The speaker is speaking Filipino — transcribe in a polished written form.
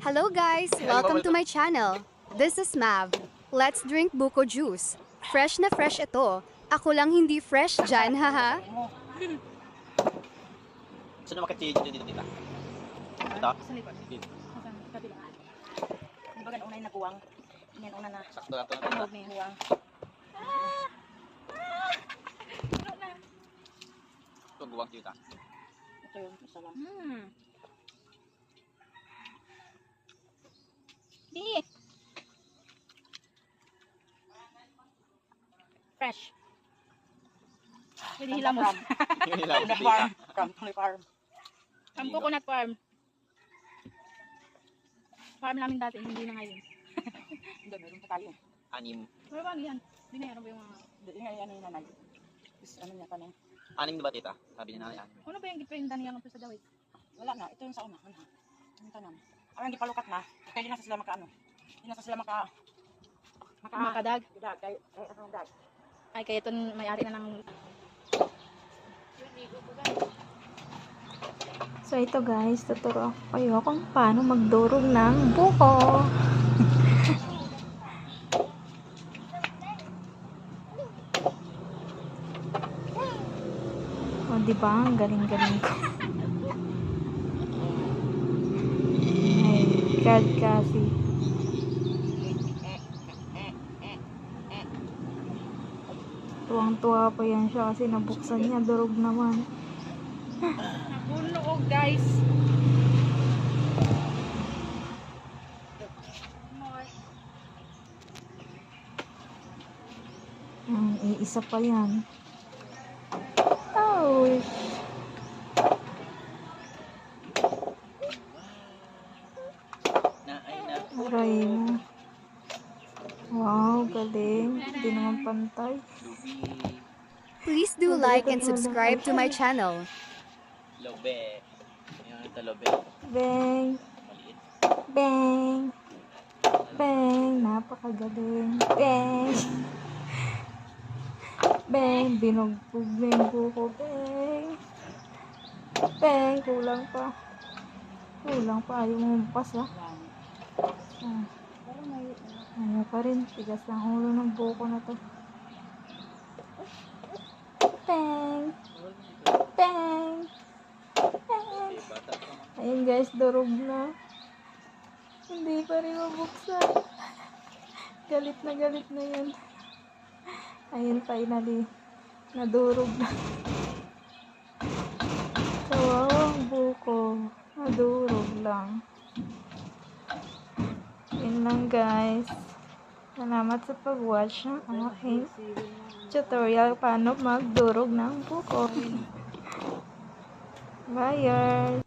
Hello guys! Welcome to my channel. This is Mav. Let's drink buko juice. Fresh na fresh ito. Ako lang hindi fresh dyan, haha. Saan na makatid dito dito? Ito? Sa likod. Dito. Sa kabila. Di ba unay na kuwang? Yan una na. Sakto lang ito. Huwag na yung kuwang. Ito, guwang kita. Ito yung isa lang. Di! Fresh. Pwede hilamos. Hilaw sa Farm. tika. From Tony Farm. From Coconut Farm. Farm namin dati, hindi na ngayon. Hindi, meron pa tayo. Anim. Pero paano yan? Hindi na yan ba yung mga... Hindi nga yan yung nanay. Ano niya pa na yun? Anim na ba tita? Sabi niya nanay anim. Ano ba yung gipinda niya ng sa dawit? Wala na, ito yung sa una. Ano? Yung tanam. Ang hindi palukat na. Kaya di na sa sila maka ano. Di na sa sila makadag. Kaya anong dag? Ay, kaya ito may-ari na ng... So ito guys, tuturo ako kayo kung paano magdurog ng buko. O diba, ang galing-galing ko. My God kasi. Tuwang-tuwa pa yan siya kasi nabuksan niya, durog naman. Nabunog guys. Iisa pa yan. Oh, aray mo. Wow, galing. Hindi naman pantay. Please do like and subscribe to my channel. Lobe. Ayan ito lobe. Bang! Maliit. Bang! Bang! Napakagaling. Bang! Bang! Binugbog na yung buko. Bang! Bang! Kulang pa. Kulang pa. Ayaw mo bukas ha. Ayaw pa rin. Tigas lang ulo ng buko na to. Bang! Bang! Bang! Ayun guys, durog na. Hindi pa rin mabuksan. Galit na yun. Ayun, finally. Nadurog na. Kawawang buko. Nadurog lang. Yun lang guys. Salamat sa pag-watch ng aking tutorial paano magdurog ng buko. Bye!